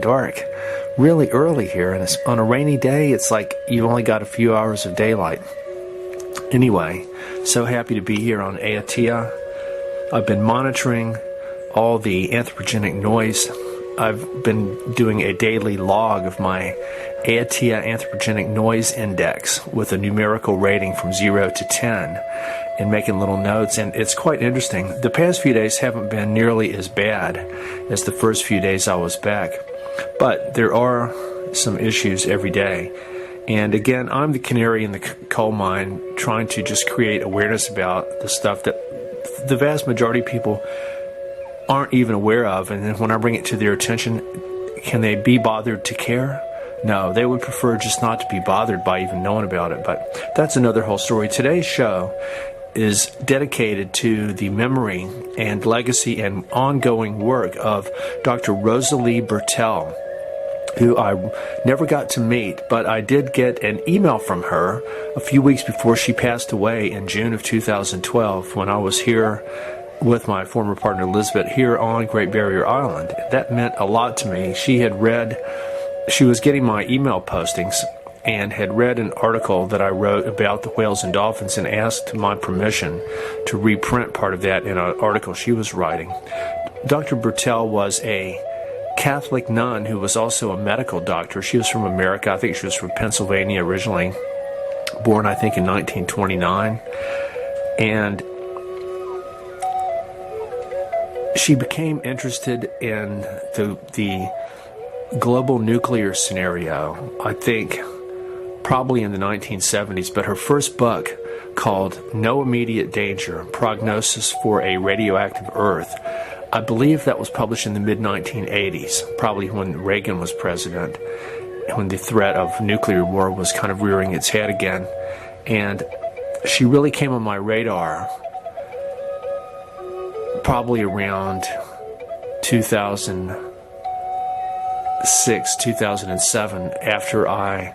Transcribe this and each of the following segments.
dark really early here, and it's on a rainy day. It's like you've only got a few hours of daylight. Anyway, so happy to be here on Aotea. I've been monitoring all the anthropogenic noise. I've been doing a daily log of my Aotea anthropogenic noise index with a numerical rating from 0 to 10 and making little notes, and it's quite interesting. The past few days haven't been nearly as bad as the first few days I was back, but there are some issues every day. And again, I'm the canary in the coal mine, trying to just create awareness about the stuff that the vast majority of people aren't even aware of. And then when I bring it to their attention, can they be bothered to care? No, they would prefer just not to be bothered by even knowing about it. But that's another whole story. Today's show is dedicated to the memory and legacy and ongoing work of Dr. Rosalie Bertell, who I never got to meet, but I did get an email from her a few weeks before she passed away in June of 2012 when I was here with my former partner Elizabeth here on Great Barrier Island. That meant a lot to me. She was getting my email postings and had read an article that I wrote about the whales and dolphins and asked my permission to reprint part of that in an article she was writing. Dr. Bertell was a Catholic nun who was also a medical doctor. She was from America. I think she was from Pennsylvania originally, born I think in 1929. And she became interested in the global nuclear scenario, I think probably in the 1970s, but her first book called No Immediate Danger, Prognosis for a Radioactive Earth, I believe that was published in the mid-1980s, probably when Reagan was president, when the threat of nuclear war was kind of rearing its head again. And she really came on my radar probably around 2006, 2007, after I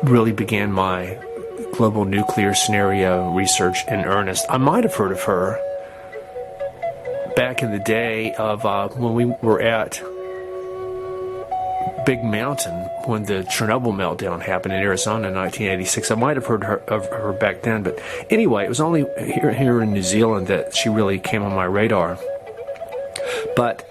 really began my global nuclear scenario research in earnest. I might have heard of her back in the day of when we were at Big Mountain when the Chernobyl meltdown happened in Arizona in 1986. I might have heard of her back then, but anyway, it was only here in New Zealand that she really came on my radar. But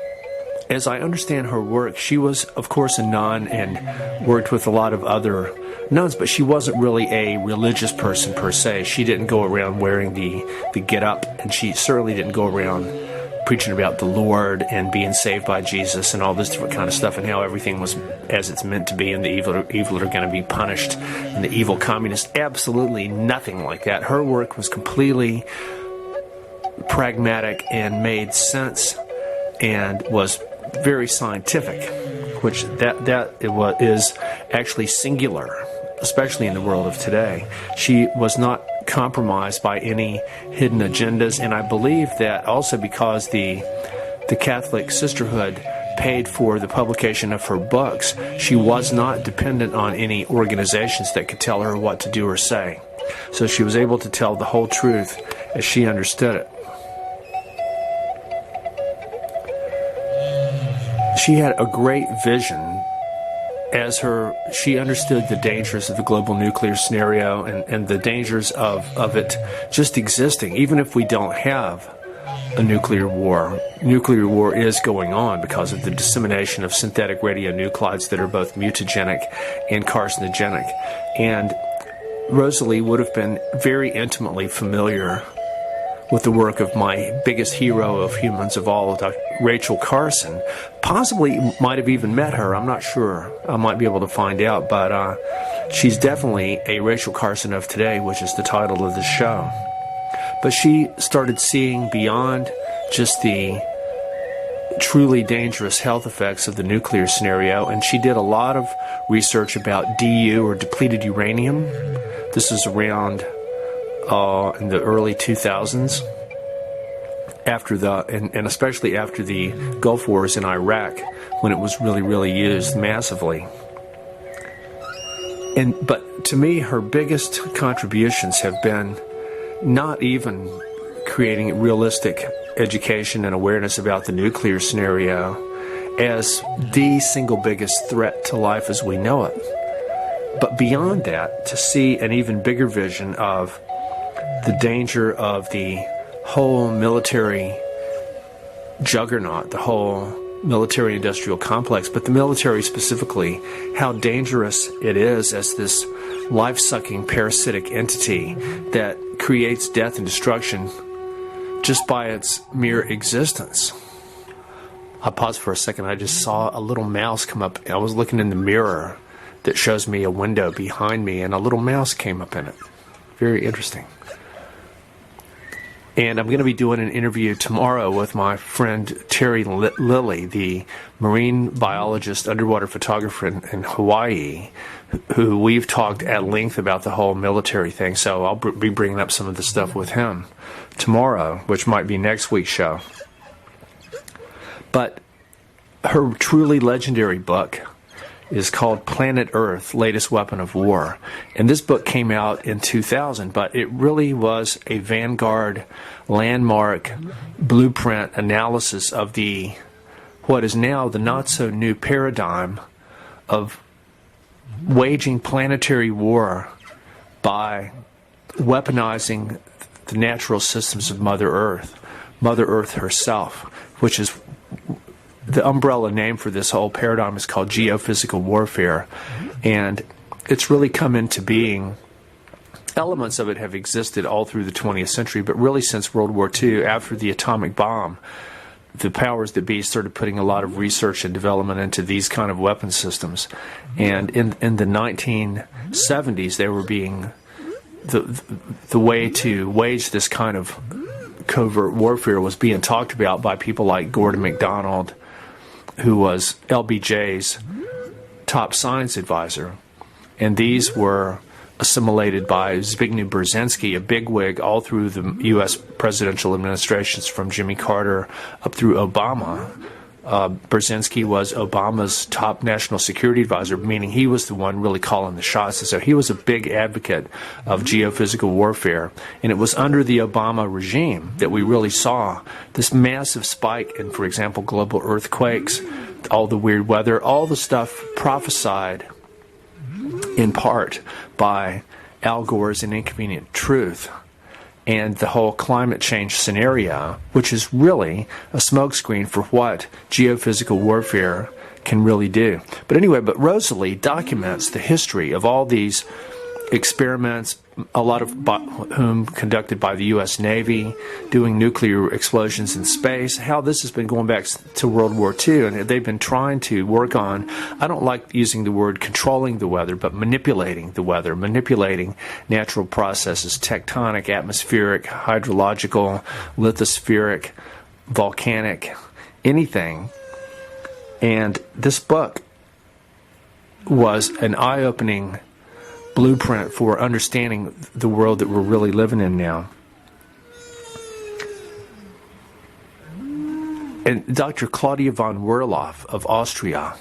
as I understand her work, she was, of course, a nun and worked with a lot of other nuns, but she wasn't really a religious person per se. She didn't go around wearing the get-up, and she certainly didn't go around preaching about the Lord and being saved by Jesus and all this different kind of stuff and how everything was as it's meant to be and the evil are going to be punished and the evil communists. Absolutely nothing like that. Her work was completely pragmatic and made sense and was very scientific, which is actually singular, especially in the world of today. She was not compromised by any hidden agendas, and I believe that also because the Catholic Sisterhood paid for the publication of her books, she was not dependent on any organizations that could tell her what to do or say. So she was able to tell the whole truth as she understood it. She had a great vision as she understood the dangers of the global nuclear scenario and the dangers of it just existing. Even if we don't have a nuclear war is going on because of the dissemination of synthetic radionuclides that are both mutagenic and carcinogenic. And Rosalie would have been very intimately familiar with the work of my biggest hero of humans of all, Dr. Rachel Carson. Possibly might have even met her. I'm not sure. I might be able to find out, but she's definitely a Rachel Carson of today, which is the title of the show. But she started seeing beyond just the truly dangerous health effects of the nuclear scenario, and she did a lot of research about DU, or depleted uranium. This is around in the early 2000s, and especially after the Gulf Wars in Iraq, when it was really, really used massively. But to me, her biggest contributions have been not even creating realistic education and awareness about the nuclear scenario as the single biggest threat to life as we know it. But beyond that, to see an even bigger vision of the danger of the whole military juggernaut, the whole military-industrial complex, but the military specifically, how dangerous it is as this life-sucking parasitic entity that creates death and destruction just by its mere existence. I'll pause for a second. I just saw a little mouse come up. I was looking in the mirror that shows me a window behind me, and a little mouse came up in it. Very interesting. And I'm going to be doing an interview tomorrow with my friend Terry Lilly, the marine biologist, underwater photographer in Hawaii, who we've talked at length about the whole military thing. So I'll be bringing up some of the stuff with him tomorrow, which might be next week's show. But her truly legendary book is called Planet Earth, Latest Weapon of War. And this book came out in 2000, but it really was a vanguard, landmark, blueprint analysis of what is now the not-so-new paradigm of waging planetary war by weaponizing the natural systems of Mother Earth herself, which is the umbrella name for this whole paradigm is called geophysical warfare, and it's really come into being. Elements of it have existed all through the 20th century, but really since World War II, after the atomic bomb, the powers that be started putting a lot of research and development into these kind of weapon systems. And in the 1970s, they were being the way to wage this kind of covert warfare was being talked about by people like Gordon MacDonald, who was LBJ's top science advisor. And these were assimilated by Zbigniew Brzezinski, a bigwig all through the U.S. presidential administrations from Jimmy Carter up through Obama. Brzezinski was Obama's top national security advisor, meaning he was the one really calling the shots. And so he was a big advocate of geophysical warfare. And it was under the Obama regime that we really saw this massive spike in, for example, global earthquakes, all the weird weather, all the stuff prophesied in part by Al Gore's An Inconvenient Truth, and the whole climate change scenario, which is really a smokescreen for what geophysical warfare can really do. But anyway, Rosalie documents the history of all these experiments, a lot of whom conducted by the U.S. Navy, doing nuclear explosions in space, how this has been going back to World War II, and they've been trying to work on, I don't like using the word controlling the weather, but manipulating the weather, manipulating natural processes, tectonic, atmospheric, hydrological, lithospheric, volcanic, anything. And this book was an eye-opening blueprint for understanding the world that we're really living in now. And Dr. Claudia von Werloff of Austria,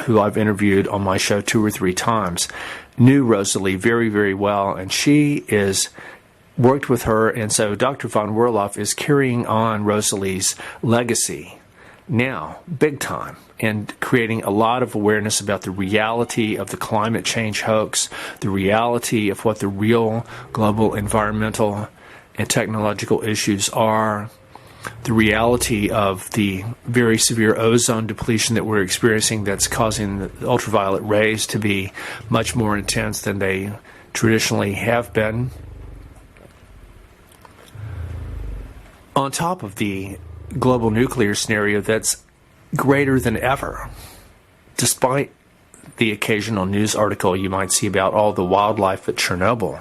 who I've interviewed on my show 2 or 3 times, knew Rosalie very, very well, and she is worked with her, and so Dr. von Werloff is carrying on Rosalie's legacy now, big time, and creating a lot of awareness about the reality of the climate change hoax, the reality of what the real global environmental and technological issues are, the reality of the very severe ozone depletion that we're experiencing that's causing the ultraviolet rays to be much more intense than they traditionally have been. On top of the global nuclear scenario that's greater than ever, despite the occasional news article you might see about all the wildlife at Chernobyl.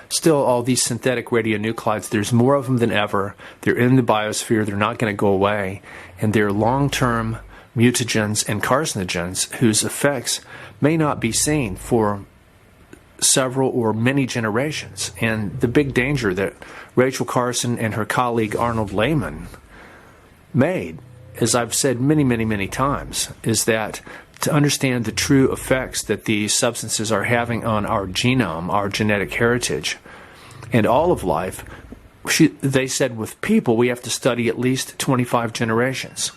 Still, all these synthetic radionuclides, there's more of them than ever. They're in the biosphere. They're not going to go away. And they're long-term mutagens and carcinogens whose effects may not be seen for several or many generations. And the big danger that Rachel Carson and her colleague Arnold Lehman made, as I've said many, many, many times, is that to understand the true effects that these substances are having on our genome, our genetic heritage, and all of life, they said with people we have to study at least 25 generations.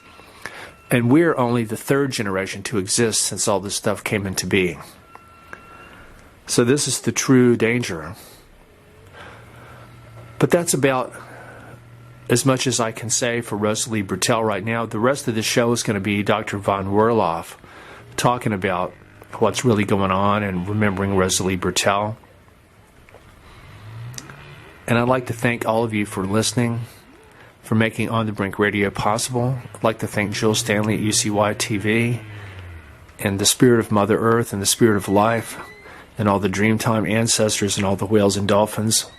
And we're only the third generation to exist since all this stuff came into being. So this is the true danger. But that's about as much as I can say for Rosalie Bertell right now. The rest of the show is going to be Dr. von Werloff talking about what's really going on and remembering Rosalie Bertell. And I'd like to thank all of you for listening, for making On the Brink Radio possible. I'd like to thank Jill Stanley at UCY TV and the spirit of Mother Earth and the spirit of life and all the Dreamtime ancestors and all the whales and dolphins.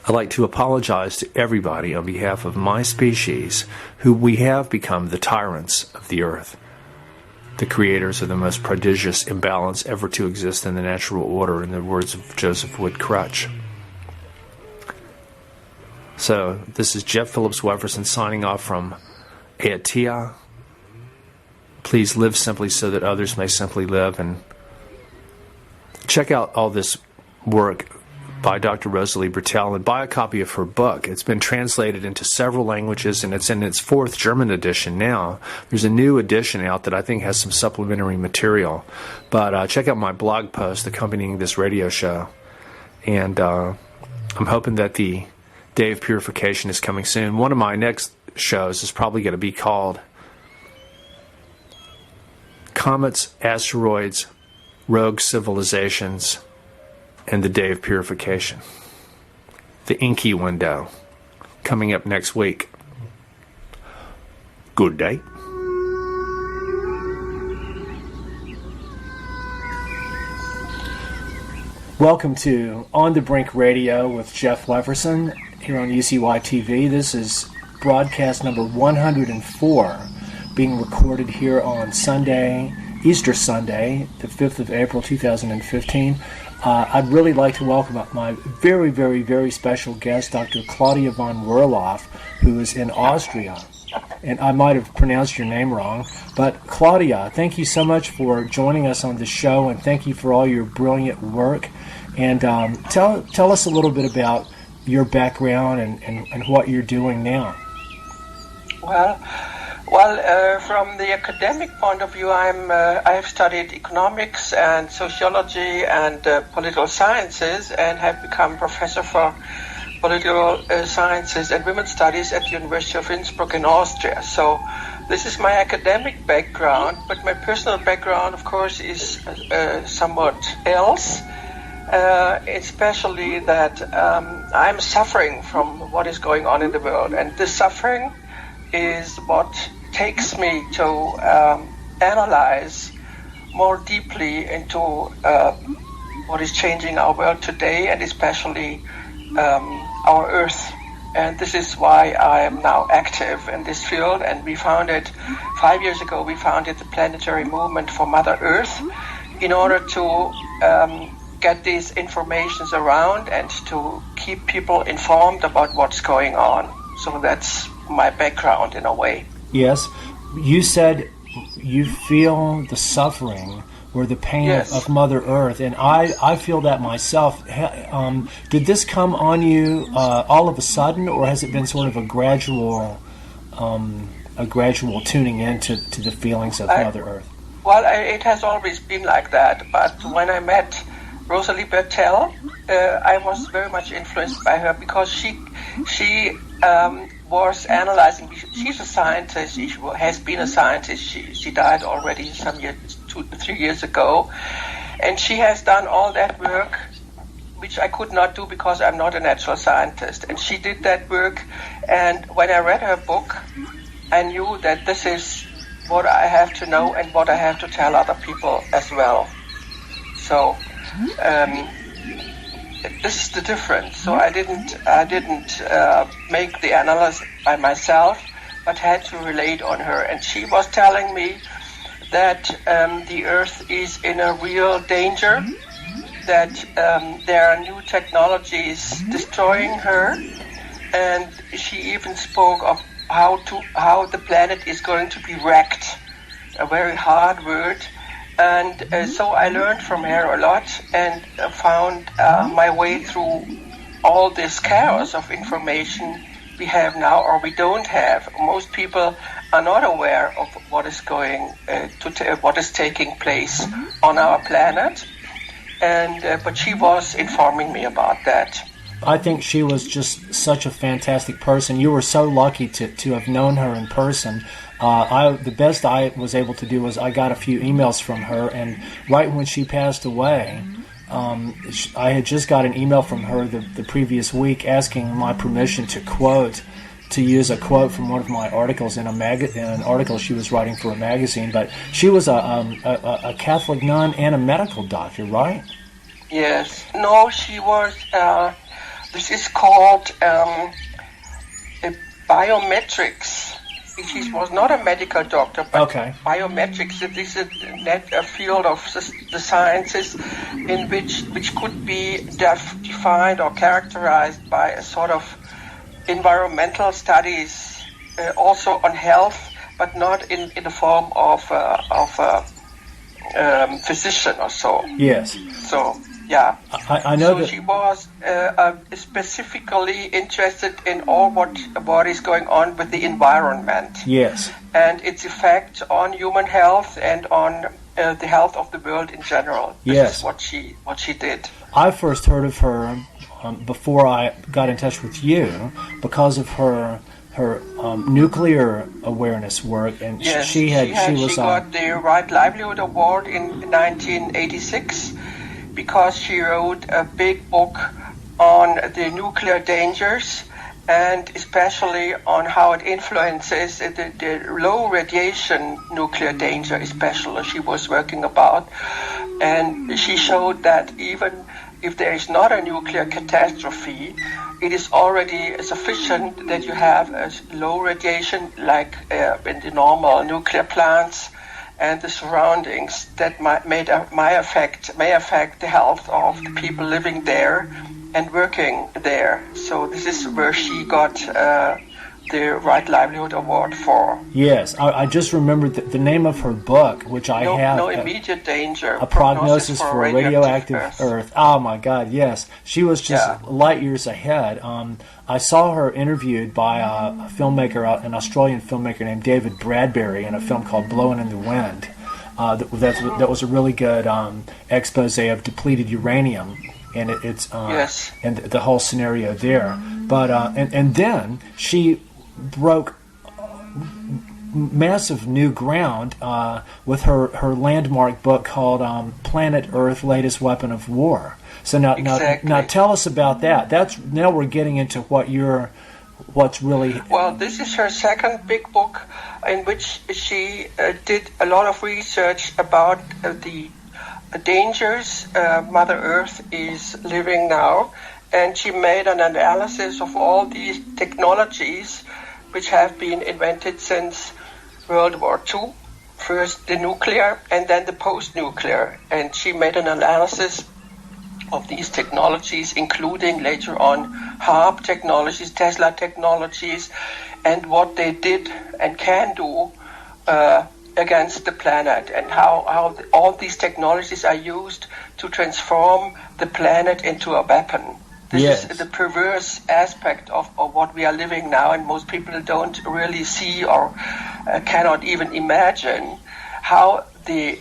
I'd like to apologize to everybody on behalf of my species, who we have become the tyrants of the earth, the creators of the most prodigious imbalance ever to exist in the natural order, in the words of Joseph Wood Crutch. So, this is Jeff Phillips Wefferson signing off from Aotea. Please live simply so that others may simply live, and check out all this work by Dr. Rosalie Bertell and buy a copy of her book. It's been translated into several languages and it's in its 4th German edition now. There's a new edition out that I think has some supplementary material. But check out my blog post accompanying this radio show. And I'm hoping that the Day of Purification is coming soon. One of my next shows is probably going to be called Comets, Asteroids, Rogue Civilizations, and the Day of Purification. The Inky Window, coming up next week. Good day. Welcome to On the Brink Radio with Jeff Wefferson here on UCY TV. This is broadcast number 104, being recorded here on Sunday, Easter Sunday, the 5th of April 2015. I'd really like to welcome my very, very, very special guest, Dr. Claudia von Werloff, who is in Austria. And I might have pronounced your name wrong, but Claudia, thank you so much for joining us on the show, and thank you for all your brilliant work. And tell us a little bit about your background and what you're doing now. Well, from the academic point of view, I have studied economics and sociology and political sciences, and have become professor for political sciences and women's studies at the University of Innsbruck in Austria. So this is my academic background, but my personal background, of course, is somewhat else, especially that I'm suffering from what is going on in the world, and this suffering is what takes me to analyze more deeply into what is changing our world today, and especially our Earth. And this is why I am now active in this field. And we founded, 5 years ago, we founded the Planetary Movement for Mother Earth in order to get these informations around and to keep people informed about what's going on. So that's my background in a way. Yes. You said you feel the suffering or the pain of Mother Earth, and I feel that myself. Did this come on you all of a sudden, or has it been sort of a gradual tuning into the feelings of Mother Earth? Well, it has always been like that, but when I met Rosalie Bertell, I was very much influenced by her, because she was analyzing. She's a scientist. She has been a scientist. She died already some years, 2-3 years ago, and she has done all that work, which I could not do because I'm not a natural scientist. And she did that work, and when I read her book, I knew that this is what I have to know and what I have to tell other people as well. So this is the difference. So I didn't make the analysis by myself, but had to relate on her. And she was telling me that the Earth is in a real danger, that there are new technologies destroying her, and she even spoke of how the planet is going to be wrecked, a very hard word. And so I learned from her a lot, and found my way through all this chaos of information we have now, or we don't have. Most people are not aware of what is what is taking place on our planet, and but she was informing me about that. I think she was just such a fantastic person. You were so lucky to have known her in person. The best I was able to do was I got a few emails from her, and right when she passed away, I had just got an email from her the previous week asking my permission to use a quote from one of my articles in an article she was writing for a magazine. But she was a Catholic nun and a medical doctor, right? Yes. No, she was. This is called biometrics. She was not a medical doctor, but biometrics. This is a field of the sciences in which could be defined or characterized by a sort of environmental studies, also on health, but not in the form of a physician or so. Yes. So. Yeah, I know so that she was specifically interested in all what is going on with the environment. Yes, and its effect on human health and on the health of the world in general. This is what she did. I first heard of her before I got in touch with you because of her nuclear awareness work, and yes, she got the Right Livelihood Award in 1986. Because she wrote a big book on the nuclear dangers, and especially on how it influences the low radiation nuclear danger, especially she was working about. And she showed that even if there is not a nuclear catastrophe, it is already sufficient that you have a low radiation, like in the normal nuclear plants, and the surroundings that may affect the health of the people living there and working there. So this is where she got the Right Livelihood Award for. Yes, I just remembered the name of her book, which I have. No Immediate Danger. A prognosis for a radioactive Earth. Oh my God, yes. She was just light years ahead. I saw her interviewed by an Australian filmmaker named David Bradbury in a film called Blowing in the Wind. That was a really good expose of depleted uranium, and and the whole scenario there. But and then she broke massive new ground with her landmark book called Planet Earth: Latest Weapon of War. So now tell us about that. Now we're getting into what's really... Well, this is her second big book in which she did a lot of research about the dangers Mother Earth is living now, and she made an analysis of all these technologies which have been invented since World War II. First the nuclear and then the post-nuclear, and she made an analysis of these technologies, including later on HARP technologies, Tesla technologies, and what they did and can do against the planet, and how all these technologies are used to transform the planet into a weapon. This is the perverse aspect of what we are living now, and most people don't really see or cannot even imagine how the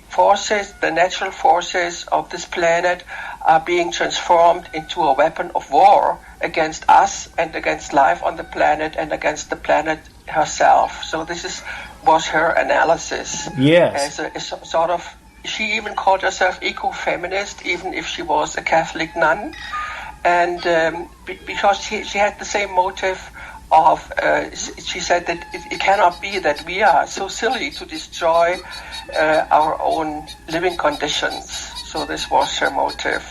forces, the natural forces of this planet are being transformed into a weapon of war against us and against life on the planet and against the planet herself. So this was her analysis. Yes. As a sort of, she even called herself eco-feminist, even if she was a Catholic nun. And because she had the same motive of, she said that it cannot be that we are so silly to destroy our own living conditions. So this was her motive.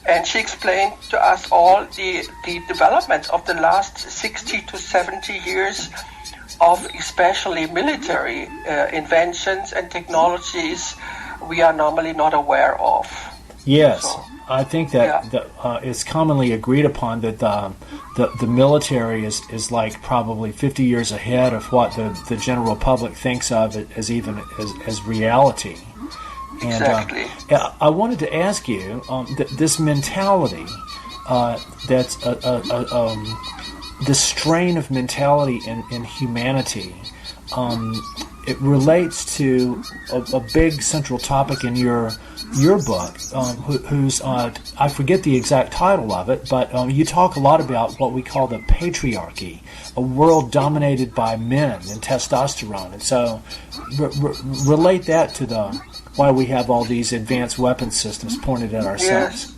And she explained to us all the developments of the last 60 to 70 years of especially military inventions and technologies we are normally not aware of. Yes. So, I think that it's commonly agreed upon that the military is like probably 50 years ahead of what the general public thinks of it as reality. Exactly. And I wanted to ask you this mentality that's this strain of mentality in humanity it relates to a big central topic in your book, whose I forget the exact title of it, but you talk a lot about what we call the patriarchy, a world dominated by men and testosterone. And so relate that to why we have all these advanced weapon systems pointed at ourselves.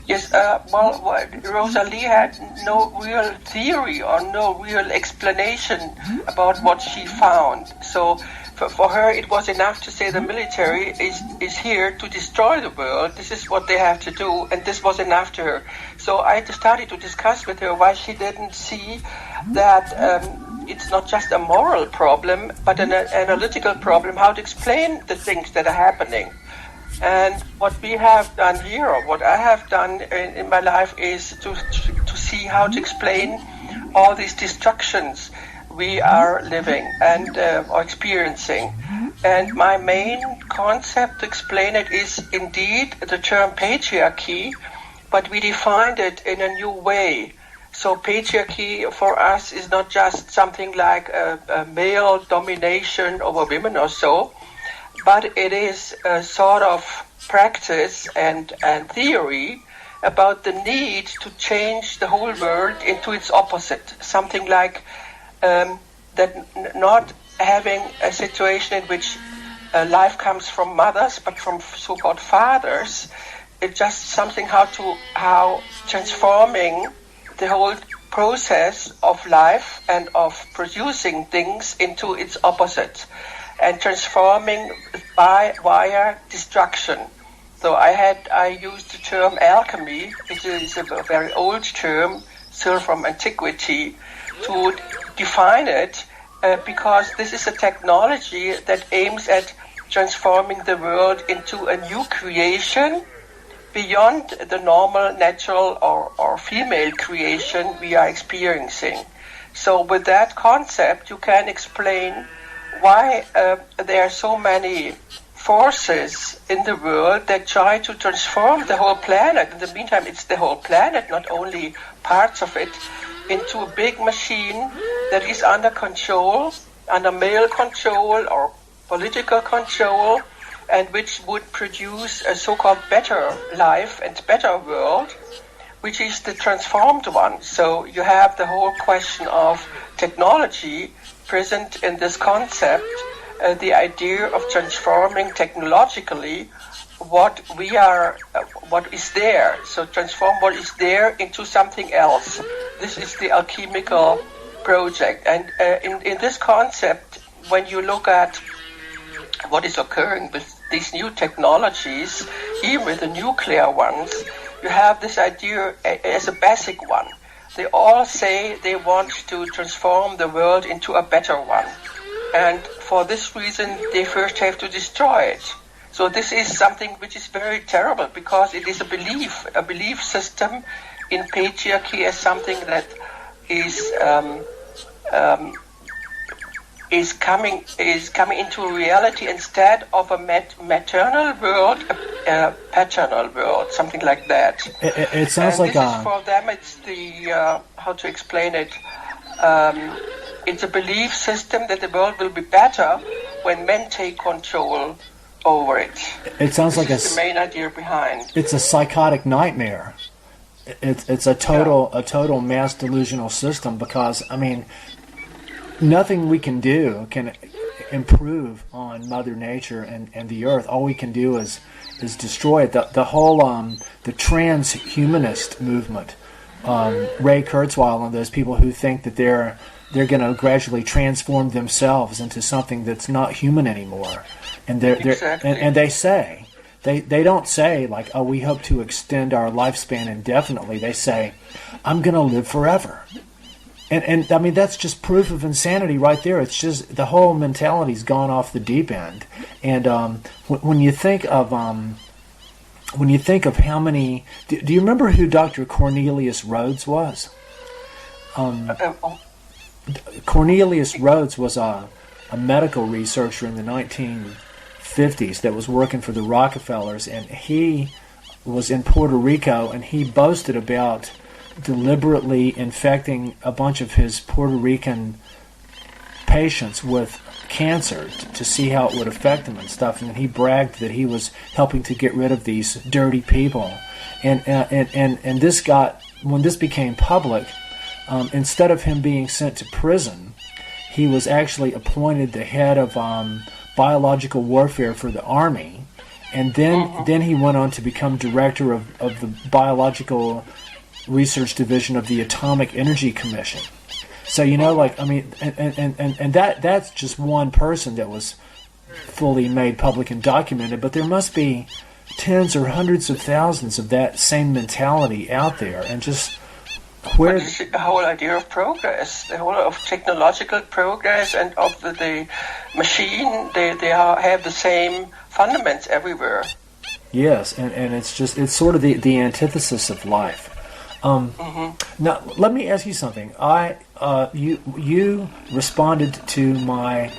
Yes, Rosalie had no real theory or no real explanation about what she found. So for her, it was enough to say the military is here to destroy the world. This is what they have to do, and this was enough to her. So I started to discuss with her why she didn't see that it's not just a moral problem, but an analytical problem, how to explain the things that are happening. And what we have done here, or what I have done in my life, is to see how to explain all these destructions we are living and are experiencing. And my main concept to explain it is indeed the term patriarchy, but we defined it in a new way. So patriarchy for us is not just something like a male domination over women or so, but it is a sort of practice and theory about the need to change the whole world into its opposite. Something like that not having a situation in which life comes from mothers, but from so-called fathers. It's just something how transforming the whole process of life and of producing things into its opposite, and transforming via destruction. So I used the term alchemy, which is a very old term, still from antiquity, to define it, because this is a technology that aims at transforming the world into a new creation beyond the normal, natural, or female creation we are experiencing. So with that concept, you can explain why there are so many forces in the world that try to transform the whole planet. In the meantime, it's the whole planet, not only parts of it, into a big machine that is under control, under male control or political control, and which would produce a so-called better life and better world, which is the transformed one. So you have the whole question of technology present in this concept, the idea of transforming technologically what is there. So transform what is there into something else. This is the alchemical project. And in this concept, when you look at what is occurring with these new technologies, even with the nuclear ones, you have this idea as a basic one. They all say they want to transform the world into a better one. And for this reason, they first have to destroy it. So this is something which is very terrible, because it is a belief system in patriarchy as something that is coming into reality instead of a maternal world, a paternal world, something like that. It sounds like for them, it's the how to explain it. It's a belief system that the world will be better when men take control over it. It sounds like the main idea behind. It's a psychotic nightmare. It's a total mass delusional system, because I mean, nothing we can do can improve on Mother Nature and the Earth. All we can do is destroy it. The whole the transhumanist movement, Ray Kurzweil and those people who think that they're going to gradually transform themselves into something that's not human anymore, and exactly. and they say they don't say like, oh, we hope to extend our lifespan indefinitely. They say, I'm going to live forever. And I mean, that's just proof of insanity right there. It's just the whole mentality's gone off the deep end. And when you think of how many, do you remember who Dr. Cornelius Rhodes was? Cornelius Rhodes was a medical researcher in the 1950s that was working for the Rockefellers, and he was in Puerto Rico, and he boasted about deliberately infecting a bunch of his Puerto Rican patients with cancer to see how it would affect them and stuff, and he bragged that he was helping to get rid of these dirty people. And this got, when this became public, instead of him being sent to prison, he was actually appointed the head of biological warfare for the Army, and then he went on to become director of the Biological Research Division of the Atomic Energy Commission. So, you know, like, I mean, and that's just one person that was fully made public and documented, but there must be tens or hundreds of thousands of that same mentality out there, and just where... But it's the whole idea of progress, the whole of technological progress and of the machine, they have the same fundaments everywhere. Yes, and it's sort of the antithesis of life. Now, let me ask you something. You responded to my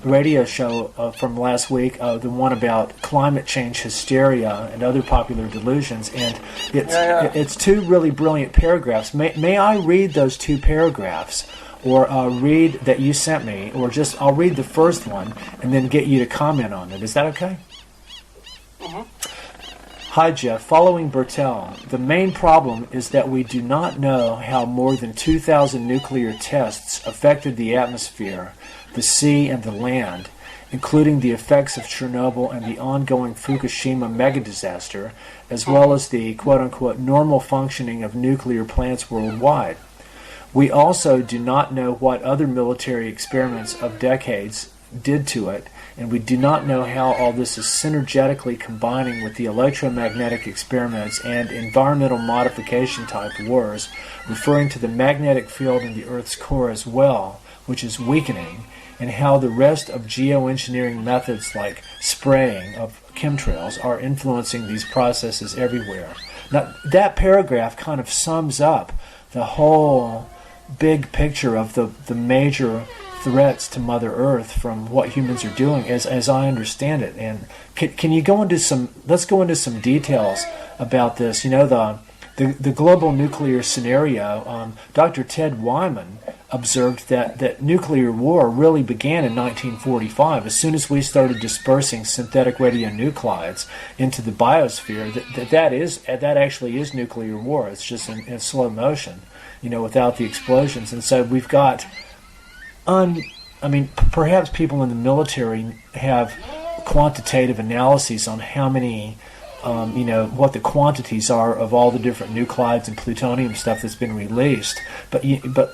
radio show from last week, the one about climate change hysteria and other popular delusions, and it's two really brilliant paragraphs. May I read those two paragraphs, or read that you sent me, or just I'll read the first one and then get you to comment on it. Is that okay? Hi, Jeff. Following Bertell, the main problem is that we do not know how more than 2,000 nuclear tests affected the atmosphere, the sea, and the land, including the effects of Chernobyl and the ongoing Fukushima megadisaster, as well as the quote-unquote normal functioning of nuclear plants worldwide. We also do not know what other military experiments of decades did to it, and we do not know how all this is synergetically combining with the electromagnetic experiments and environmental modification type wars, referring to the magnetic field in the Earth's core as well, which is weakening, and how the rest of geoengineering methods like spraying of chemtrails are influencing these processes everywhere. Now, that paragraph kind of sums up the whole big picture of the major threats to Mother Earth from what humans are doing, as I understand it. And can you go into let's go into some details about this. You know, the global nuclear scenario. Dr. Ted Wyman observed that nuclear war really began in 1945. As soon as we started dispersing synthetic radionuclides into the biosphere, that actually is nuclear war. It's just in slow motion, you know, without the explosions. And so we've got perhaps people in the military have quantitative analyses on how many, what the quantities are of all the different nuclides and plutonium stuff that's been released. But you've got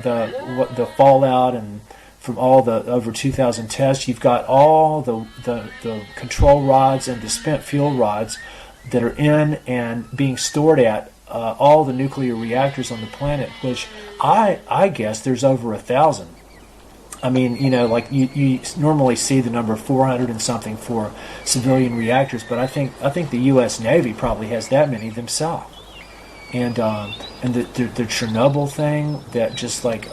the fallout, and from all the over 2,000 tests, you've got all the control rods and the spent fuel rods that are in and being stored at all the nuclear reactors on the planet, which I guess there's over 1,000. I mean, like you normally see the number 400 and something for civilian reactors, but I think the U.S. Navy probably has that many themselves. And the Chernobyl thing that just like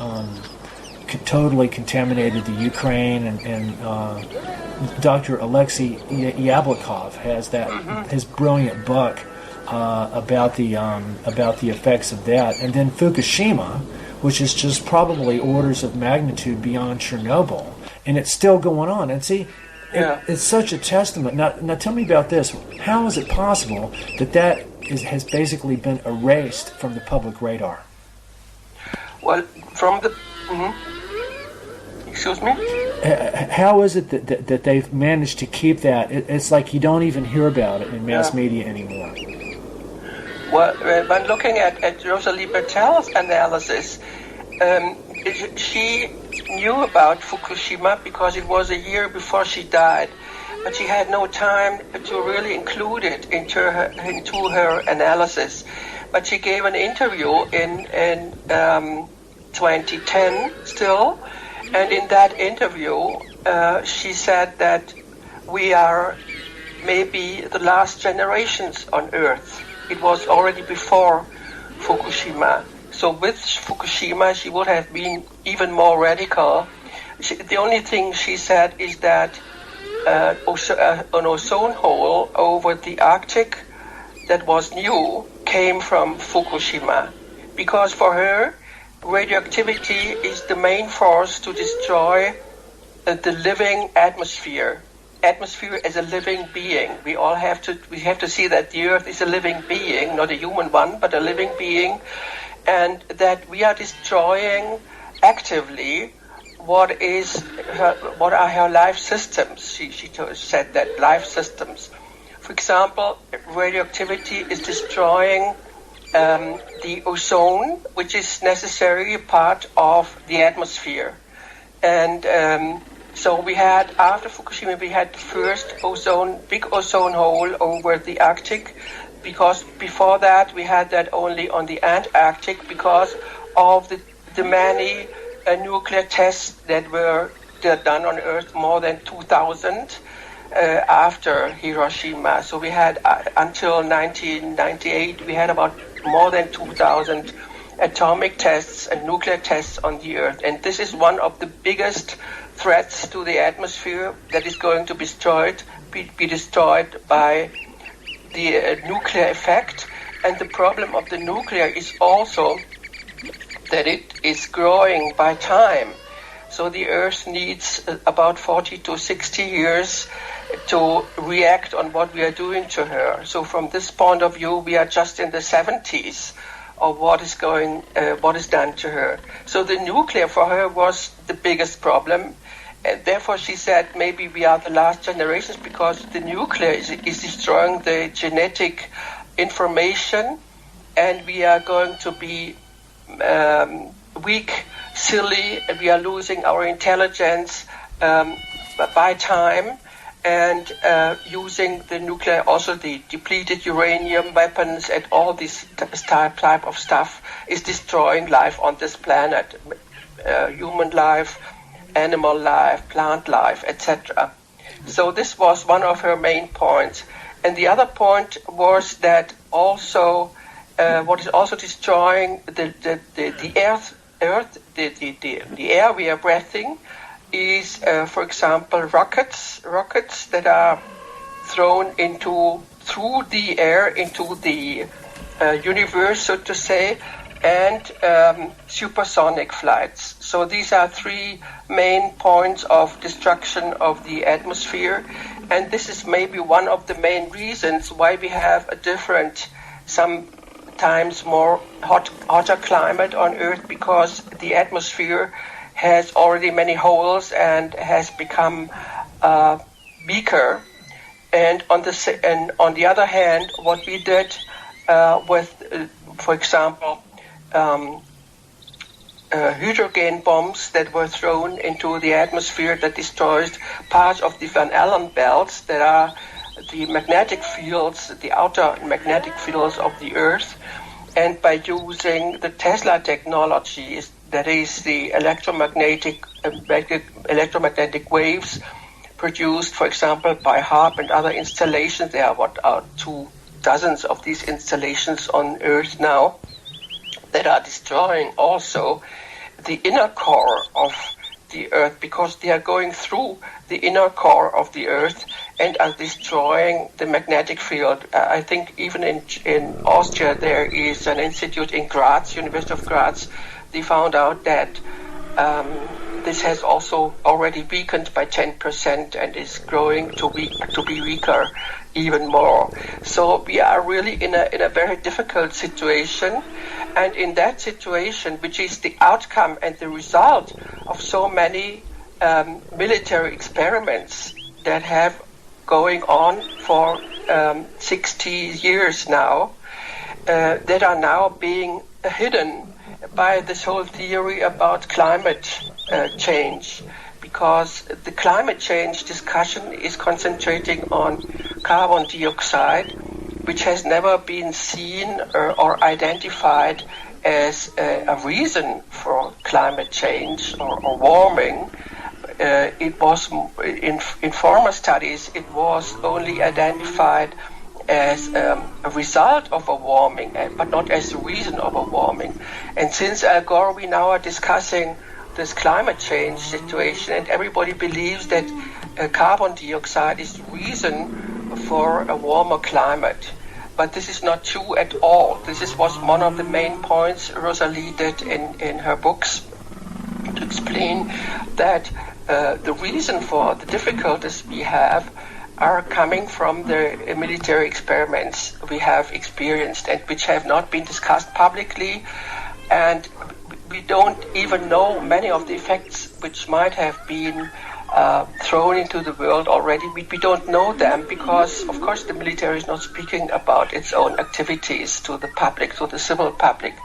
totally contaminated the Ukraine, and Dr. Alexei Yablokov has his brilliant book about the effects of that, and then Fukushima, which is just probably orders of magnitude beyond Chernobyl, and it's still going on. And see, it's such a testament. Now tell me about this. How is it possible that has basically been erased from the public radar? Well, from the... Excuse me? How is it that they've managed to keep that? It's like you don't even hear about it in mass media anymore. Well, when looking at Rosalie Bertell's analysis, she knew about Fukushima because it was a year before she died, but she had no time to really include it into her analysis. But she gave an interview in 2010 still, and in that interview she said that we are maybe the last generations on Earth. It was already before Fukushima. So with Fukushima, she would have been even more radical. The only thing she said is that an ozone hole over the Arctic that was new came from Fukushima. Because for her, radioactivity is the main force to destroy the living atmosphere. Atmosphere as a living being. We have to see that the Earth is a living being, not a human one, but a living being, and that we are destroying actively what are her life systems. She said that life systems. For example, radioactivity is destroying the ozone, which is necessary part of the atmosphere. And so we had, after Fukushima, we had the first big ozone hole over the Arctic, because before that we had that only on the Antarctic because of the many nuclear tests that were done on Earth, more than 2,000 after Hiroshima. So we had, until 1998, we had about more than 2,000 atomic tests and nuclear tests on the Earth. And this is one of the biggest threats to the atmosphere that is going to be destroyed by the nuclear effect. And the problem of the nuclear is also that it is growing by time. So the Earth needs about 40 to 60 years to react on what we are doing to her. So from this point of view, we are just in the 70s of what is done to her. So the nuclear for her was the biggest problem. And therefore she said maybe we are the last generations, because the nuclear is destroying the genetic information, and we are going to be weak, silly, and we are losing our intelligence by time, and using the nuclear, also the depleted uranium weapons and all this type of stuff is destroying life on this planet, human life, animal life, plant life, etc. So this was one of her main points. And the other point was that also what is also destroying the Earth, the air we are breathing, is, for example, rockets that are thrown through the air into the universe, so to say, and supersonic flights. So these are three main points of destruction of the atmosphere, and this is maybe one of the main reasons why we have a different, sometimes more hotter climate on Earth, because the atmosphere has already many holes and has become weaker. And on the other hand, what we did with, for example, hydrogen bombs that were thrown into the atmosphere that destroyed parts of the Van Allen belts, that are the magnetic fields, the outer magnetic fields of the Earth. And by using the Tesla technology, that is the electromagnetic waves produced, for example, by HARP and other installations. There are 2 dozens of these installations on Earth now, that are destroying also the inner core of the Earth, because they are going through the inner core of the Earth and are destroying the magnetic field. I think even in Austria there is an institute in Graz, University of Graz. They found out that this has also already weakened by 10% and is growing to be weaker even more. So we are really in a very difficult situation. And in that situation, which is the outcome and the result of so many military experiments that have going on for 60 years now, that are now being hidden by this whole theory about climate change, because the climate change discussion is concentrating on carbon dioxide, which has never been seen or identified as a reason for climate change or warming. It was in former studies, it was only identified as a result of a warming, but not as a reason of a warming. And since Al Gore, we now are discussing this climate change situation, and everybody believes that carbon dioxide is the reason for a warmer climate. but this is not true at all. This was one of the main points Rosalie did in her books, to explain that the reason for the difficulties we have are coming from the military experiments we have experienced and which have not been discussed publicly, and we don't even know many of the effects which might have been thrown into the world already. We don't know them because, of course, the military is not speaking about its own activities to the public, to the civil public.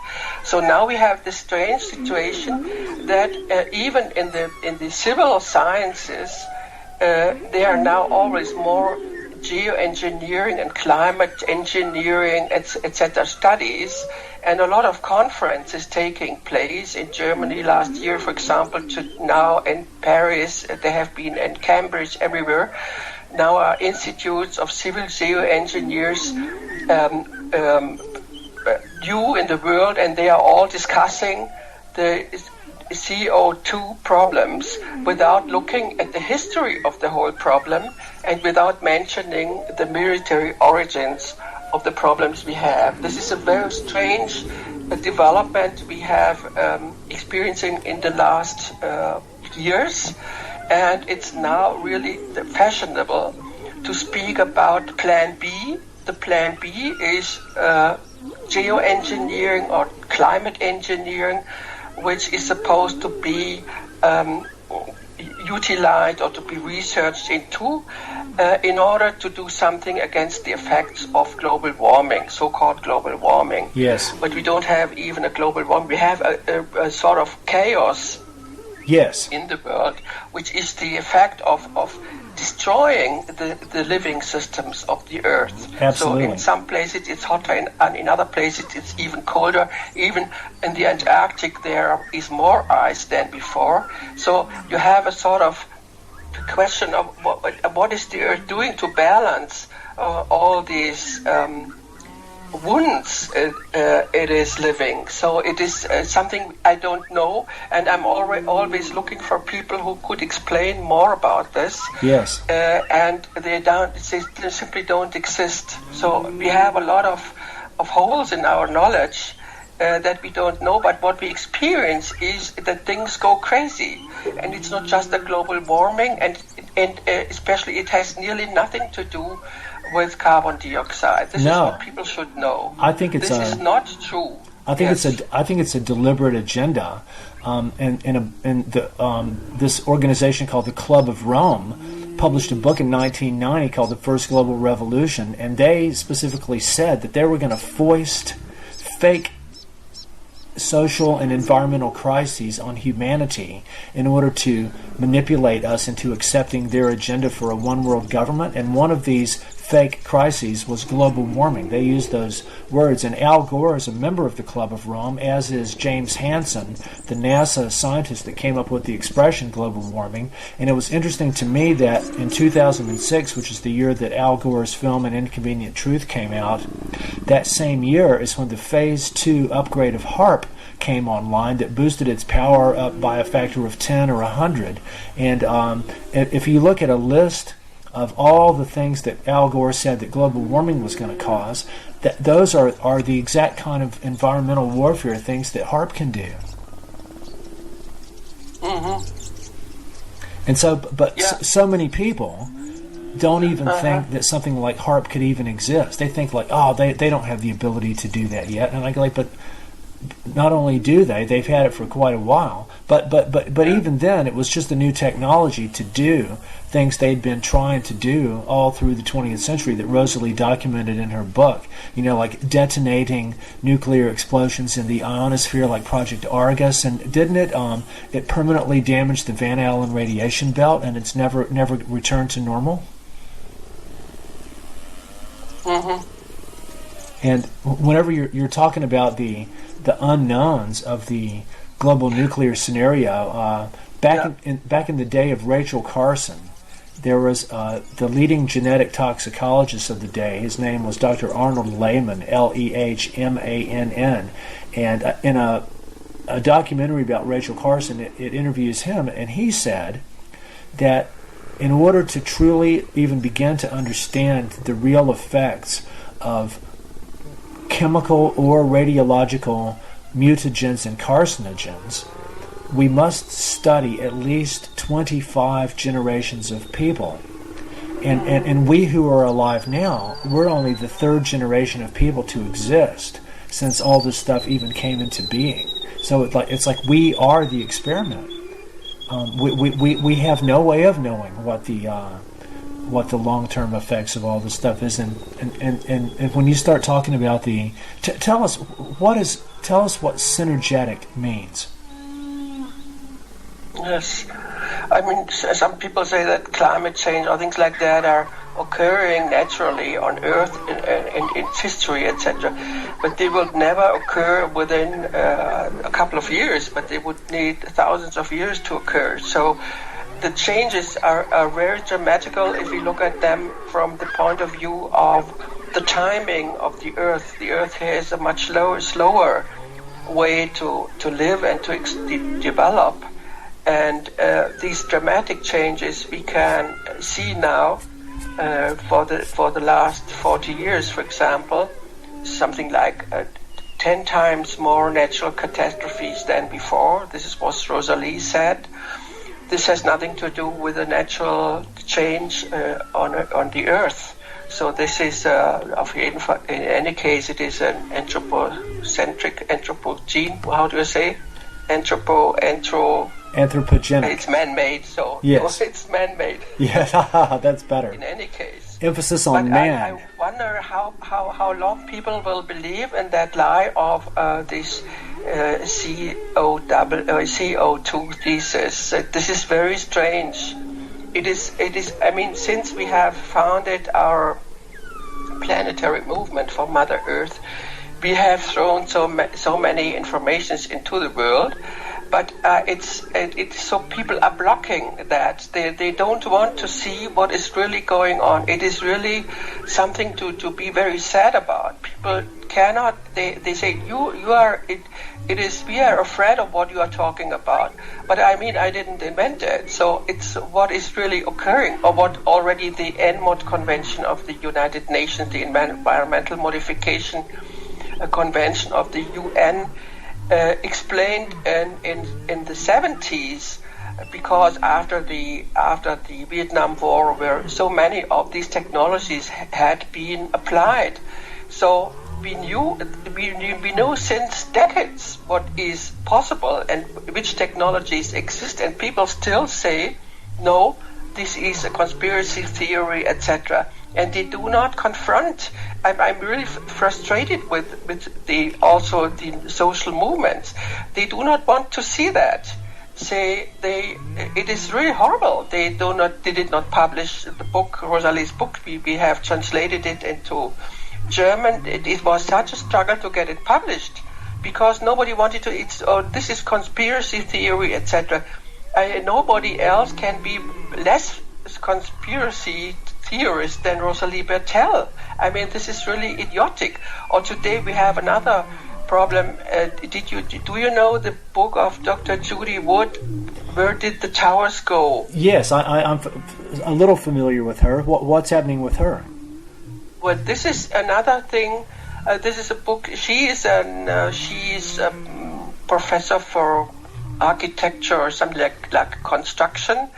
So now we have this strange situation that even in the civil sciences, there are now always more geoengineering and climate engineering, etc. studies, and a lot of conferences taking place in Germany last year, for example, to now in Paris, they have been in Cambridge, everywhere. Now are institutes of civil geoengineers new in the world, and they are all discussing the CO2 problems without looking at the history of the whole problem and without mentioning the military origins of the problems we have. This is a very strange development we have experiencing in the last years, and it's now really fashionable to speak about Plan B. The Plan B is geoengineering or climate engineering, which is supposed to be utilized or to be researched into in order to do something against the effects of global warming, so-called global warming. Yes. But we don't have even a global warming. We have a sort of chaos in the world, which is the effect of destroying the living systems of the earth. Absolutely. So in some places it's hotter and in other places it's even colder. Even in the Antarctic there is more ice than before. So you have a sort of question of what is the earth doing to balance all these wounds it is living. So it is something I don't know, and I'm always looking for people who could explain more about this. Yes. And they simply don't exist. So we have a lot of holes in our knowledge that we don't know, but what we experience is that things go crazy. And it's not just the global warming, and especially it has nearly nothing to do with carbon dioxide. This is what people should know. I think it's this is not true. I think it's a deliberate agenda, this organization called the Club of Rome published a book in 1990 called The First Global Revolution, and they specifically said that they were going to foist fake social and environmental crises on humanity in order to manipulate us into accepting their agenda for a one-world government. And one of these fake crises was global warming. They used those words. And Al Gore is a member of the Club of Rome, as is James Hansen, the NASA scientist that came up with the expression global warming. And it was interesting to me that in 2006, which is the year that Al Gore's film An Inconvenient Truth came out, that same year is when the Phase 2 upgrade of HAARP came online that boosted its power up by a factor of 10 or 100. And if you look at a list of all the things that Al Gore said that global warming was going to cause, those are the exact kind of environmental warfare things that HAARP can do. Mm-hmm. And so, so many people don't even think that something like HAARP could even exist. They think like, oh, they don't have the ability to do that yet. And I go like, but not only do they've had it for quite a while, but even then it was just a new technology to do things they'd been trying to do all through the 20th century that Rosalie documented in her book. You know, like detonating nuclear explosions in the ionosphere, like Project Argus, and didn't it? It permanently damaged the Van Allen radiation belt, and it's never returned to normal. Mm-hmm. And whenever you're talking about the unknowns of the global nuclear scenario, back in the day of Rachel Carson, there was the leading genetic toxicologist of the day. His name was Dr. Arnold Lehman, Lehmann, and in a documentary about Rachel Carson, it interviews him, and he said that in order to truly even begin to understand the real effects of chemical or radiological mutagens and carcinogens, we must study at least 25 generations of people. And we who are alive now, we're only the third generation of people to exist since all this stuff even came into being. So it's like we are the experiment. We have no way of knowing what the long-term effects of all this stuff is. And when you start talking about tell us what synergetic means. Yes. I mean, some people say that climate change or things like that are occurring naturally on Earth in its history, etc. But they will never occur within a couple of years, but they would need thousands of years to occur. So the changes are very dramatical if you look at them from the point of view of the timing of the Earth. The Earth has a much slower way to live and to develop. And these dramatic changes we can see now for the last 40 years, for example, something like 10 times more natural catastrophes than before. This is what Rosalie said. This has nothing to do with the natural change on the Earth. So this is, in any case, it is an anthropogenic. How do you say? Anthropogenic. It's man-made, so yes. It's man-made. Yeah, that's better. In any case. Emphasis on man. I wonder how long people will believe in that lie of this CO2 thesis. This is very strange. It is. I mean, since we have founded our planetary movement for Mother Earth, we have thrown so many informations into the world. But it's so people are blocking that. They don't want to see what is really going on. It is really something to be very sad about. People cannot. They say we are afraid of what you are talking about. But I mean, I didn't invent it. So it's what is really occurring, or what already the ENMOD Convention of the United Nations, the Environmental Modification Convention of the UN. Explained in the 70s, because after the Vietnam War, where so many of these technologies had been applied, so we knew since decades what is possible and which technologies exist, and people still say no, this is a conspiracy theory, etc. And they do not confront. I'm really frustrated with the social movements. They do not want to see that. It is really horrible. They did not publish the book, Rosalie's book. We have translated it into German. It was such a struggle to get it published because nobody wanted to. This is conspiracy theory, etc. Nobody else can be less conspiracy theorist than Rosalie Bertell. I mean, this is really idiotic. Or today we have another problem. Do you know the book of Dr. Judy Wood, Where Did the Towers Go? Yes, I'm a little familiar with her. What's happening with her? Well, this is another thing. This is a book. She is a professor for architecture or something like construction.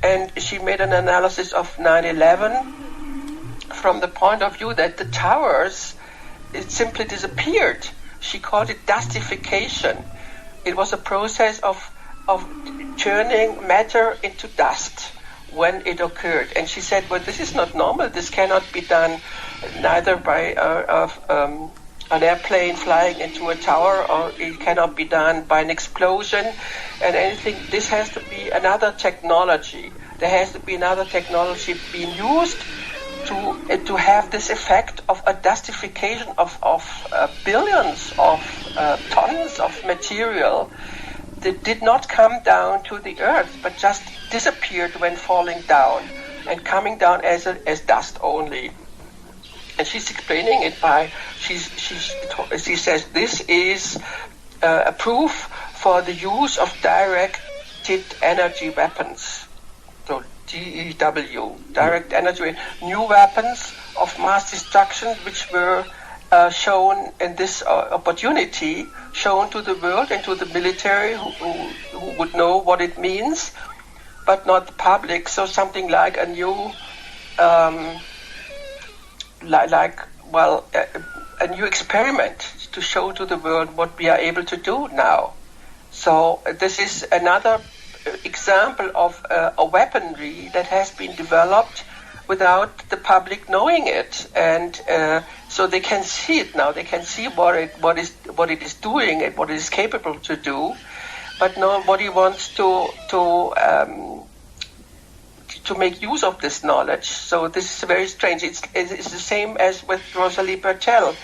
And she made an analysis of 9/11 from the point of view that the towers, it simply disappeared. She called it dustification. It was a process of turning matter into dust when it occurred. And she said, well, this is not normal. This cannot be done neither by an airplane flying into a tower, or it cannot be done by an explosion and anything. This has to be another technology. There has to be another technology being used to have this effect of a dustification of billions of tons of material that did not come down to the earth, but just disappeared when falling down and coming down as dust only. And she's explaining it by, she says this is a proof for the use of directed energy weapons. So DEW, direct energy, new weapons of mass destruction which were shown in this opportunity, shown to the world and to the military who would know what it means, but not the public. So something like a new, a new experiment to show to the world what we are able to do now. So this is another example of a weaponry that has been developed without the public knowing it, and so they can see it now. They can see what it is doing and what it is capable to do, but nobody wants to make use of this knowledge. So this is very strange. It's the same as with Rosalie Bertell,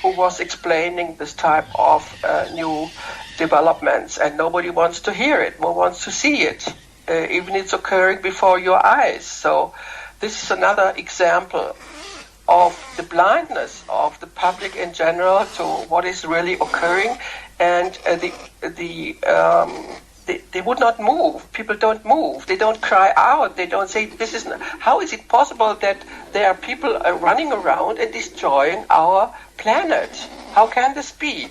who was explaining this type of new developments, and nobody wants to hear it. No one wants to see it, even it's occurring before your eyes. So this is another example of the blindness of the public in general to what is really occurring, and they would not move. People don't move. They don't cry out. They don't say, how is it possible that there are people running around and destroying our planet? How can this be?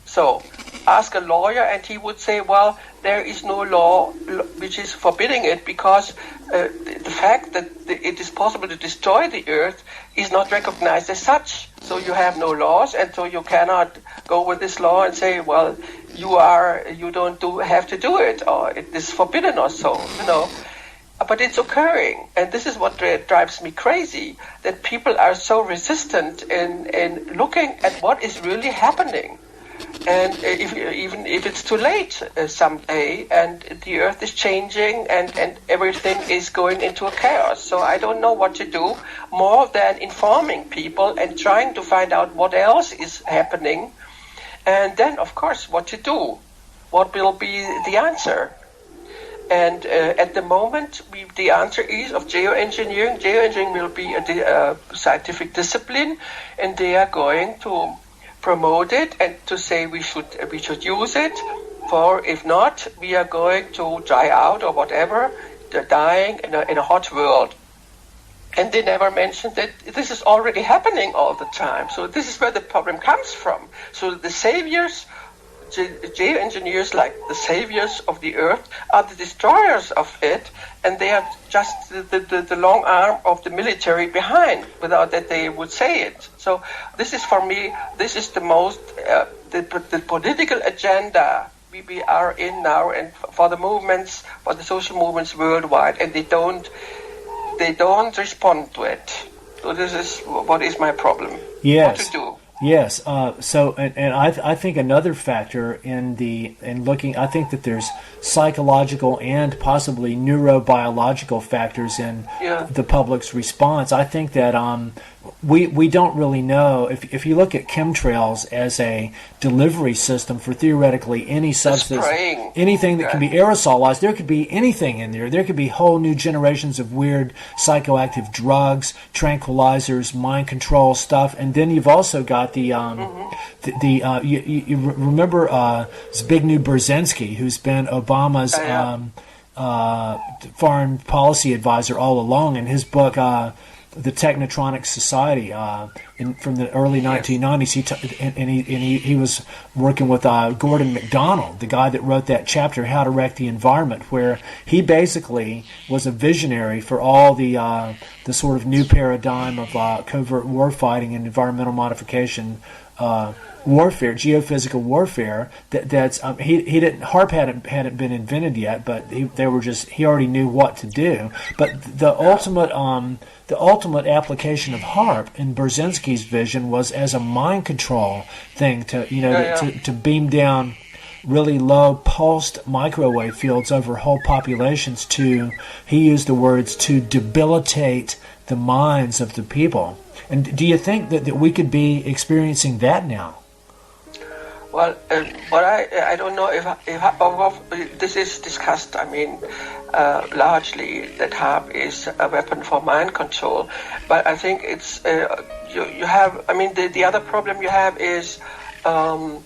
So ask a lawyer and he would say, well, there is no law which is forbidding it, because the fact that it is possible to destroy the earth is not recognized as such. So you have no laws, and so you cannot go with this law and say, well, you don't have to do it, or it is forbidden or so, But it's occurring, and this is what drives me crazy, that people are so resistant in looking at what is really happening. And even if it's too late someday, and the earth is changing and everything is going into a chaos. So I don't know what to do more than informing people and trying to find out what else is happening. And then, of course, what to do. What will be the answer? And at the moment, the answer is of geoengineering. Geoengineering will be a scientific discipline, and they are going to promote it and to say we should use it, for if not, we are going to dry out or whatever, dying in a hot world. And they never mentioned that this is already happening all the time. So this is where the problem comes from. So the saviors, geoengineers, like the saviors of the earth, are the destroyers of it, and they are just the long arm of the military behind, without that they would say it. So this is, for me, this is the most the political agenda we are in now, and for the movements, for the social movements worldwide, and they don't respond to it. So this is what is my problem. Yes. What to do. Yes. So, I think another factor in looking, I think that there's psychological and possibly neurobiological factors in the public's response. I think that we don't really know if you look at chemtrails as a delivery system for theoretically any substance, anything that can be aerosolized. There could be anything in there. There could be whole new generations of weird psychoactive drugs, tranquilizers, mind control stuff, and then you've also got you remember Zbigniew Brzezinski, who's been Obama's foreign policy advisor all along, in his book The Technotronic Society from the early 1990s. He was working with Gordon MacDonald, the guy that wrote that chapter, How to Wreck the Environment, where he basically was a visionary for all the sort of new paradigm of covert warfighting and environmental modification warfare, geophysical warfare. That's he didn't. HARP hadn't been invented yet, but he already knew what to do. But the ultimate application of HARP in Brzezinski's vision was as a mind control thing to beam down really low pulsed microwave fields over whole populations to, he used the words, to debilitate the minds of the people. And do you think that we could be experiencing that now? Well, but I don't know if this is discussed. I mean, largely that HARP is a weapon for mind control. But I think it's you have. I mean, the other problem you have is all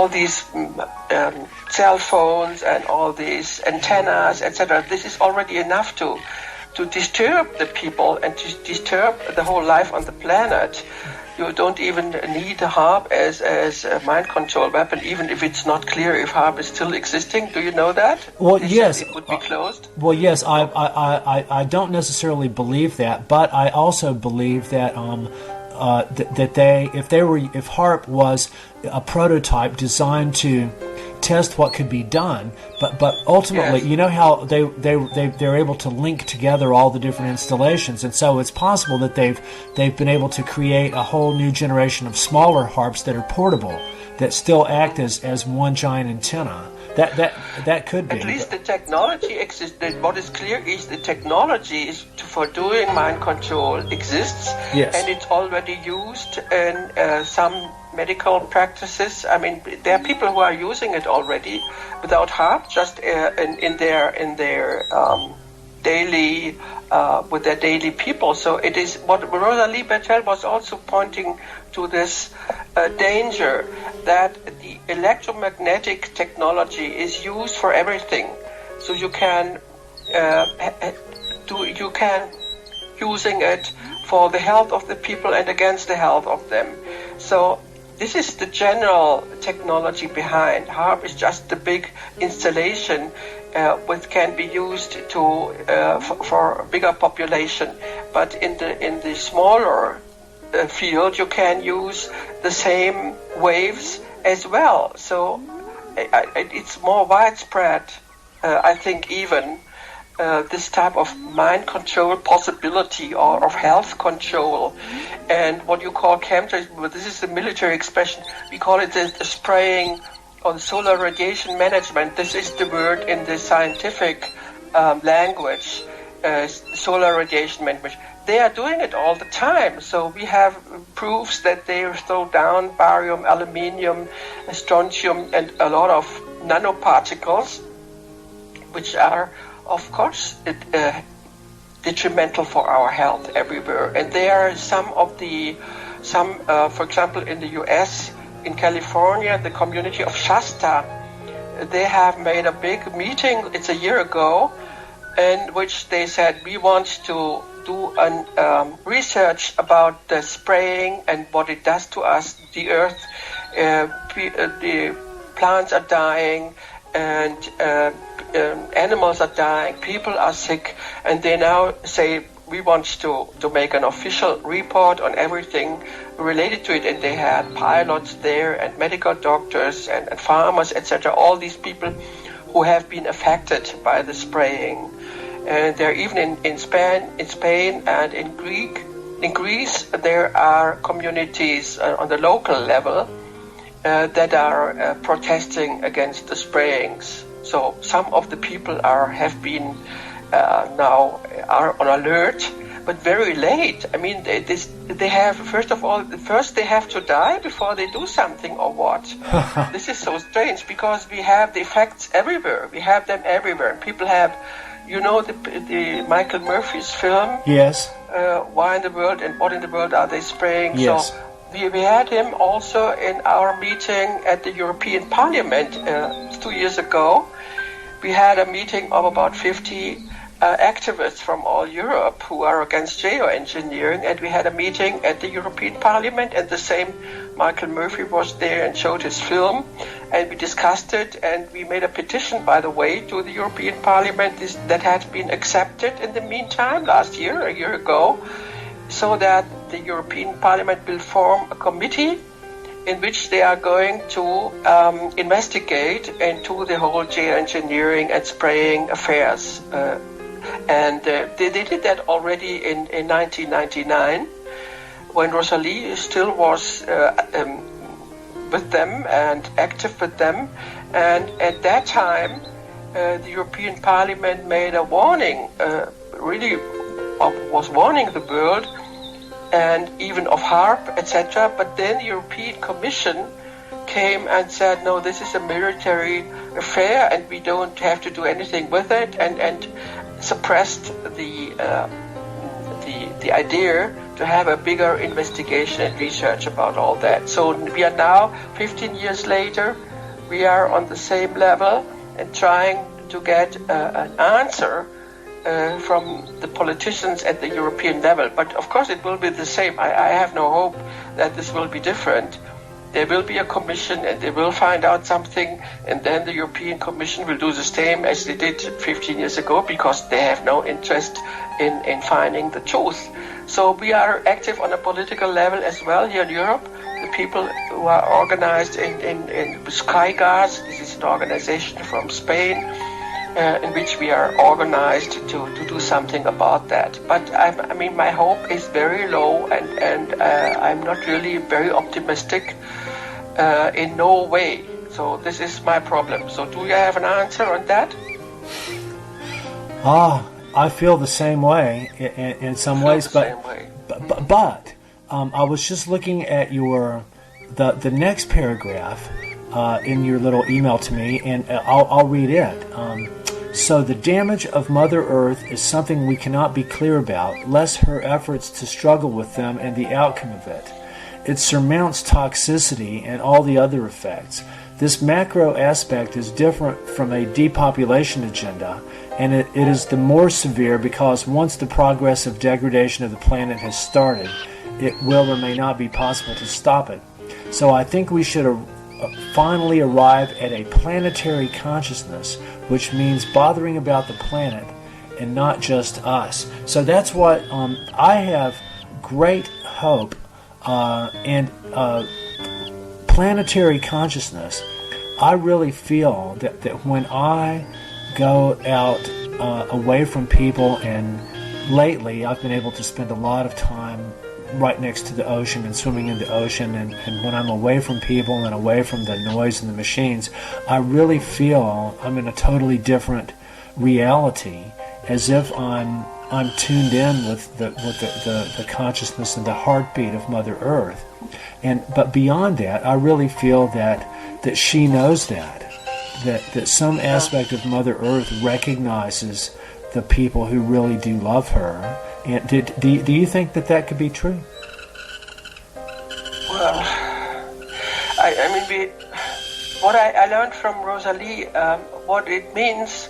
these cell phones and all these antennas, etc. This is already enough to to disturb the people and to disturb the whole life on the planet. You don't even need HAARP as a mind control weapon, even if it's not clear if HAARP is still existing. Do you know that? Well, yes. It would be closed. Well, yes. I don't necessarily believe that, but I also believe that if HAARP was a prototype designed to test what could be done, but ultimately, Yes. you know how they're able to link together all the different installations, and so it's possible that they've been able to create a whole new generation of smaller HAARPs that are portable, that still act as one giant antenna. That could be. At least the technology exists. What is clear is the technology for doing mind control exists, Yes. and it's already used in some medical practices. I mean, there are people who are using it already without HAARP, just in their daily with their daily people. So it is what Rosalie Bertell was also pointing to, this danger that the electromagnetic technology is used for everything. So you can using it for the health of the people and against the health of them. So this is the general technology behind. HAARP is just the big installation which can be used for a bigger population. But in the smaller field, you can use the same waves as well. So it's more widespread, I think, even this type of mind control possibility or of health control. And what you call chemtrails, but this is the military expression, we call it the spraying on solar radiation management. This is the word in the scientific language, solar radiation management. They are doing it all the time. So we have proofs that they throw down barium, aluminium, strontium, and a lot of nanoparticles, which are, of course, detrimental for our health everywhere. And there are for example, in the U.S., in California, the community of Shasta, they have made a big meeting, it's a year ago, in which they said, we want to do research about the spraying and what it does to us, the earth, the plants are dying, and animals are dying, people are sick, and they now say, we want to make an official report on everything related to it. And they had pilots there and medical doctors and farmers, etc., all these people who have been affected by the spraying. And they're even in Spain and in Greece, there are communities on the local level that are protesting against the sprayings. So some of the people have been now are on alert, but very late. I mean, they have, first they have to die before they do something, or what? This is so strange, because we have the effects everywhere. We have them everywhere. People have, the Michael Murphy's film. Yes. Why in the world and what in the world are they spraying? Yes. So we had him also in our meeting at the European Parliament 2 years ago. We had a meeting of about 50 activists from all Europe who are against geoengineering, and we had a meeting at the European Parliament, and the same Michael Murphy was there and showed his film, and we discussed it, and we made a petition, by the way, to the European Parliament that had been accepted in the meantime a year ago, so that the European Parliament will form a committee in which they are going to investigate into the whole geoengineering and spraying affairs. And they did that already in 1999, when Rosalie still was with them and active with them. And at that time, the European Parliament made a warning, was warning the world, and even of HAARP, etc. But then the European Commission came and said, no, this is a military affair and we don't have to do anything with it, and suppressed the idea to have a bigger investigation and research about all that. So we are now, 15 years later, we are on the same level and trying to get an answer from the politicians at the European level. But of course it will be the same. I have no hope that this will be different. There will be a commission and they will find out something, and then the European Commission will do the same as they did 15 years ago, because they have no interest in finding the truth. So we are active on a political level as well here in Europe. The people who are organized in Sky Guards, this is an organization from Spain, in which we are organized to do something about that. But I mean, my hope is very low, and I'm not really very optimistic in no way. So this is my problem. So do you have an answer on that? I feel the same way in some ways, but I was just looking at the next paragraph in your little email to me, and I'll read it. So the damage of Mother Earth is something we cannot be clear about, less her efforts to struggle with them and the outcome of it. It surmounts toxicity and all the other effects. This macro aspect is different from a depopulation agenda, and it is the more severe because once the progressive degradation of the planet has started, it will or may not be possible to stop it. So I think we should finally arrive at a planetary consciousness, which means bothering about the planet and not just us. So that's what I have great hope in planetary consciousness. I really feel that when I go out away from people, and lately I've been able to spend a lot of time right next to the ocean and swimming in the ocean, and when I'm away from people and away from the noise and the machines, I really feel I'm in a totally different reality, as if I'm tuned in with the consciousness and the heartbeat of Mother Earth. But beyond that, I really feel that she knows that some aspect of Mother Earth recognizes the people who really do love her. And do you think that could be true? Well, I mean, what I learned from Rosalie, what it means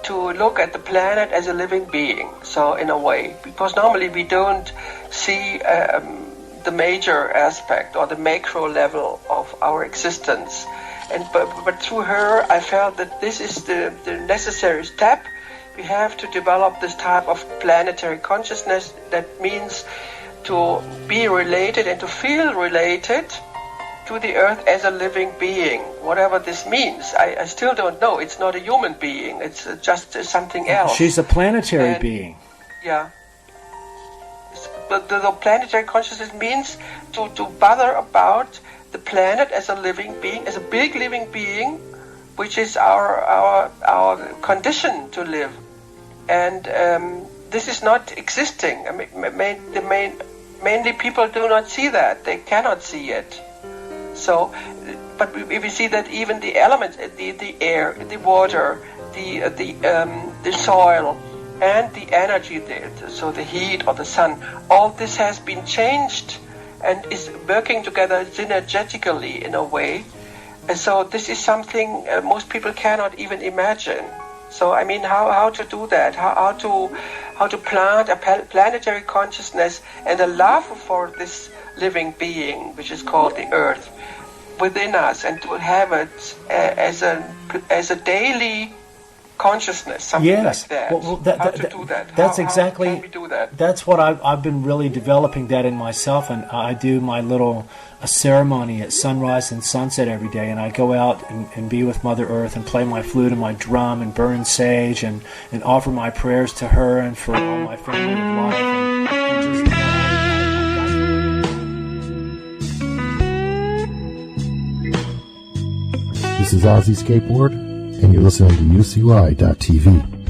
to look at the planet as a living being. So in a way, because normally we don't see the major aspect or the macro level of our existence. But through her, I felt that this is the necessary step. We have to develop this type of planetary consciousness. That means to be related and to feel related to the Earth as a living being, whatever this means. I still don't know. It's not a human being. It's just something else. She's a planetary being. Yeah. But the planetary consciousness means to bother about the planet as a living being, as a big living being, which is our condition to live. And this is not existing. I mean, mainly people do not see that. They cannot see it. So, but we see that even the elements, the air, the water, the soil, and the energy, so the heat or the sun, all this has been changed and is working together synergetically in a way. And so this is something most people cannot even imagine. So I mean, how to do that? How to plant a planetary consciousness and a love for this living being, which is called the Earth, within us, and to have it as a daily consciousness, something like that. Well, how to do that? That's how exactly. Can we do that? That's what I've been really developing that in myself, and I do my little ceremony at sunrise and sunset every day, and I go out and be with Mother Earth and play my flute and my drum and burn sage and offer my prayers to her and for all my family of life. This is Ozzy Skateboard, and you're listening to UCUI.TV.